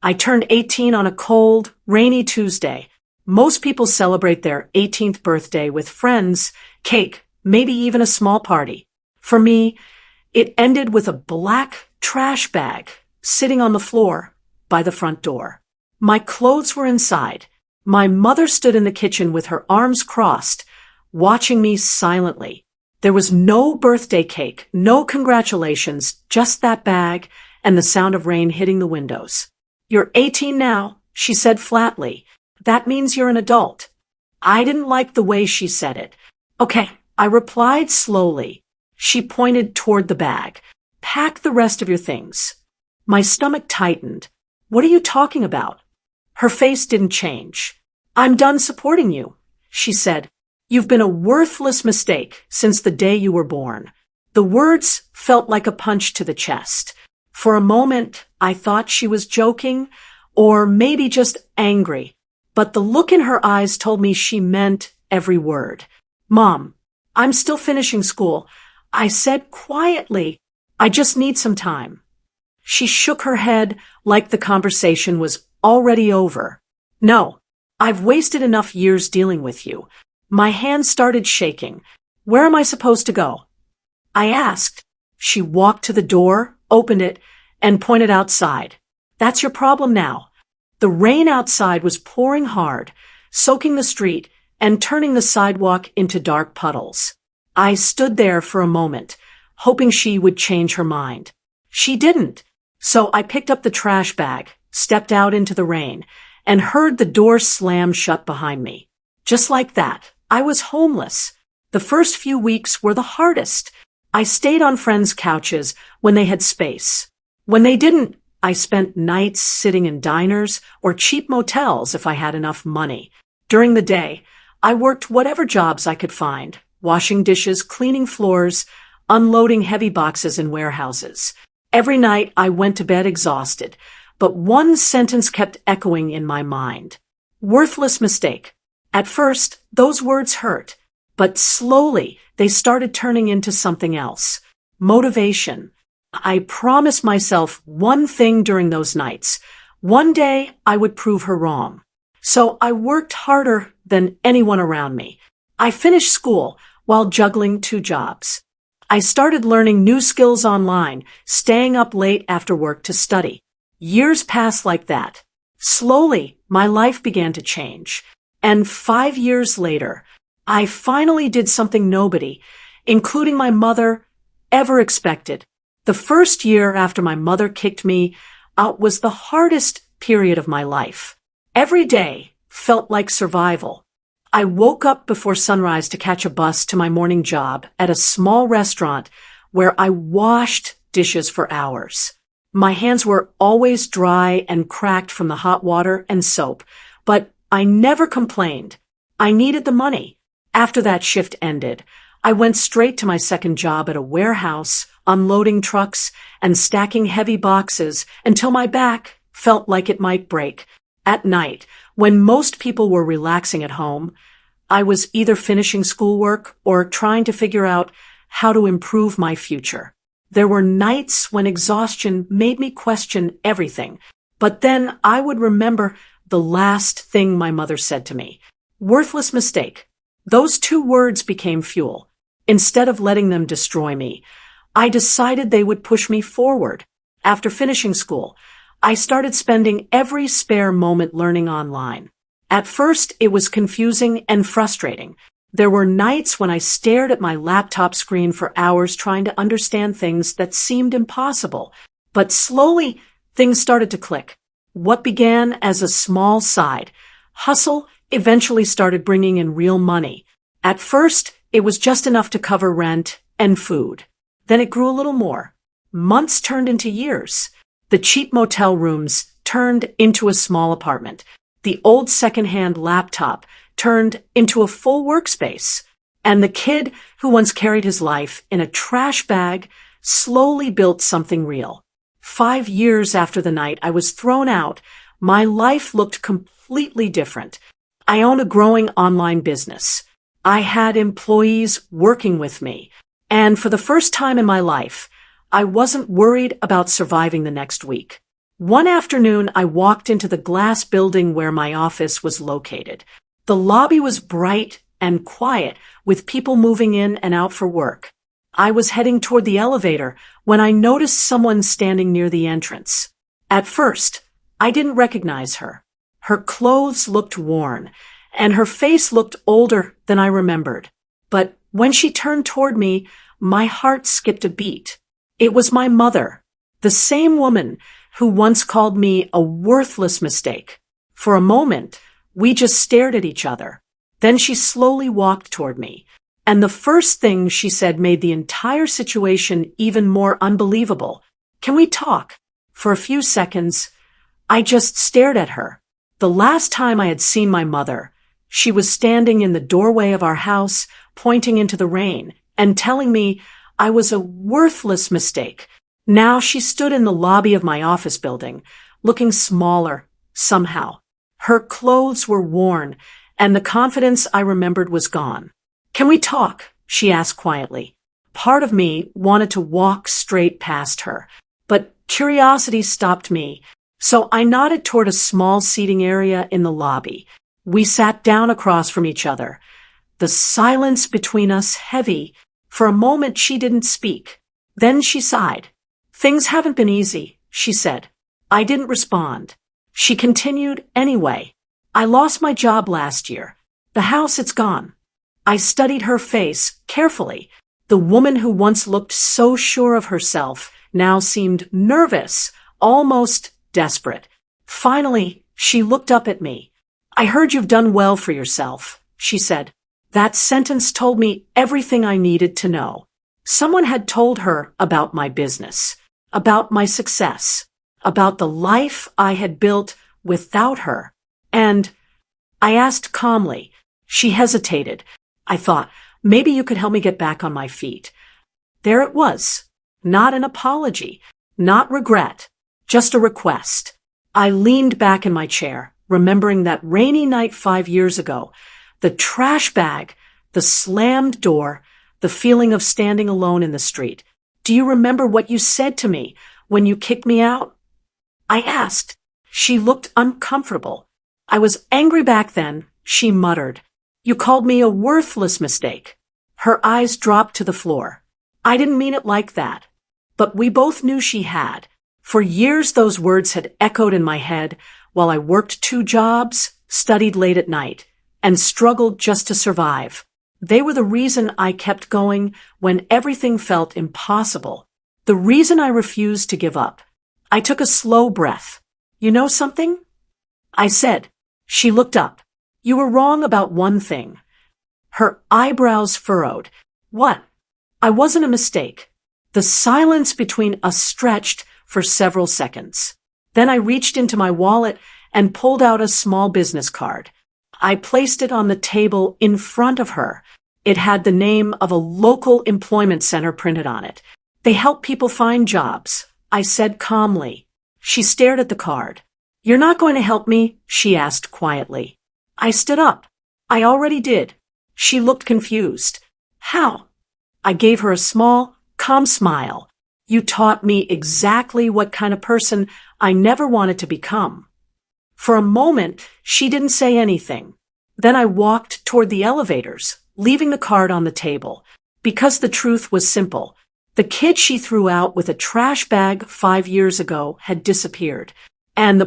I turned 18 on a cold, rainy Tuesday. Most people celebrate their 18th birthday with friends, cake, maybe even a small party. For me, it ended with a black trash bag sitting on the floor by the front door. My clothes were inside. My mother stood in the kitchen with her arms crossed, watching me silently. There was no birthday cake, no congratulations, just that bag and the sound of rain hitting the windows. "You're 18 now," she said flatly. "That means you're an adult." I didn't like the way she said it. "Okay," I replied slowly. She pointed toward the bag. "Pack the rest of your things." My stomach tightened. "What are you talking about?" Her face didn't change. "I'm done supporting you," she said. "You've been a worthless mistake since the day you were born." The words felt like a punch to the chest. For a moment, I thought she was joking, or maybe just angry. But the look in her eyes told me she meant every word. "Mom, I'm still finishing school," I said quietly. "I just need some time." She shook her head like the conversation was already over. "No, I've wasted enough years dealing with you." My hand started shaking. "Where am I supposed to go?" I asked. She walked to the door, opened it, and pointed outside. "That's your problem now." The rain outside was pouring hard, soaking the street and turning the sidewalk into dark puddles. I stood there for a moment, hoping she would change her mind. She didn't. So I picked up the trash bag, stepped out into the rain, and heard the door slam shut behind me. Just like that, I was homeless. The first few weeks were the hardest. I stayed on friends' couches when they had space. When they didn't, I spent nights sitting in diners or cheap motels if I had enough money. During the day, I worked whatever jobs I could find, washing dishes, cleaning floors, unloading heavy boxes in warehouses. Every night I went to bed exhausted, but one sentence kept echoing in my mind. Worthless mistake. At first, those words hurt, but slowly they started turning into something else. Motivation. I promised myself one thing during those nights. One day I would prove her wrong. So I worked harder than anyone around me. I finished school while juggling 2 jobs. I started learning new skills online, staying up late after work to study. Years passed like that. Slowly, my life began to change. And 5 years later, I finally did something nobody, including my mother, ever expected. The first year after my mother kicked me out was the hardest period of my life. Every day felt like survival. I woke up before sunrise to catch a bus to my morning job at a small restaurant where I washed dishes for hours. My hands were always dry and cracked from the hot water and soap, but I never complained. I needed the money. After that shift ended, I went straight to my second job at a warehouse, unloading trucks and stacking heavy boxes until my back felt like it might break. At night, when most people were relaxing at home, I was either finishing schoolwork or trying to figure out how to improve my future. There were nights when exhaustion made me question everything, but then I would remember the last thing my mother said to me. Worthless mistake. Those 2 words became fuel. Instead of letting them destroy me, I decided they would push me forward. After finishing school, I started spending every spare moment learning online. At first, it was confusing and frustrating. There were nights when I stared at my laptop screen for hours trying to understand things that seemed impossible. But slowly, things started to click. What began as a small side hustle eventually started bringing in real money. At first, it was just enough to cover rent and food. Then it grew a little more. Months turned into years. The cheap motel rooms turned into a small apartment. The old secondhand laptop turned into a full workspace. And the kid who once carried his life in a trash bag slowly built something real. 5 years after the night I was thrown out, my life looked completely different. I owned a growing online business. I had employees working with me. And for the first time in my life, I wasn't worried about surviving the next week. One afternoon, I walked into the glass building where my office was located. The lobby was bright and quiet, with people moving in and out for work. I was heading toward the elevator when I noticed someone standing near the entrance. At first, I didn't recognize her. Her clothes looked worn, and her face looked older than I remembered. But when she turned toward me, my heart skipped a beat. It was my mother, the same woman who once called me a worthless mistake. For a moment, we just stared at each other. Then she slowly walked toward me, and the first thing she said made the entire situation even more unbelievable. "Can we talk?" For a few seconds, I just stared at her. The last time I had seen my mother, she was standing in the doorway of our house, pointing into the rain, and telling me I was a worthless mistake. Now she stood in the lobby of my office building, looking smaller, somehow. Her clothes were worn, and the confidence I remembered was gone. "Can we talk?" she asked quietly. Part of me wanted to walk straight past her, but curiosity stopped me, so I nodded toward a small seating area in the lobby. We sat down across from each other, the silence between us heavy. For a moment she didn't speak. Then she sighed. "Things haven't been easy," she said. I didn't respond. She continued anyway. "I lost my job last year. The house, it's gone." I studied her face carefully. The woman who once looked so sure of herself now seemed nervous, almost desperate. Finally, she looked up at me. "I heard you've done well for yourself," she said. That sentence told me everything I needed to know. Someone had told her about my business, about my success, about the life I had built without her. And I asked calmly. She hesitated. I thought, maybe you could help me get back on my feet. There it was. Not an apology, not regret, just a request. I leaned back in my chair, remembering that rainy night 5 years ago, the trash bag, the slammed door, the feeling of standing alone in the street. "Do you remember what you said to me when you kicked me out?" I asked. She looked uncomfortable. "I was angry back then," she muttered. "You called me a worthless mistake." Her eyes dropped to the floor. I didn't mean it like that. But we both knew she had. For years those words had echoed in my head while I worked 2 jobs, studied late at night, and struggled just to survive. They were the reason I kept going when everything felt impossible. The reason I refused to give up. I took a slow breath. "You know something?" I said. She looked up. "You were wrong about one thing." Her eyebrows furrowed. "What?" I wasn't a mistake. The silence between us stretched for several seconds. Then I reached into my wallet and pulled out a small business card. I placed it on the table in front of her. It had the name of a local employment center printed on it. "They help people find jobs," I said calmly. She stared at the card. "You're not going to help me?" she asked quietly. I stood up. "I already did." She looked confused. "How?" I gave her a small, calm smile. "You taught me exactly what kind of person I never wanted to become." For a moment, she didn't say anything. Then I walked toward the elevators, leaving the card on the table. Because the truth was simple. The kid she threw out with a trash bag 5 years ago had disappeared, and the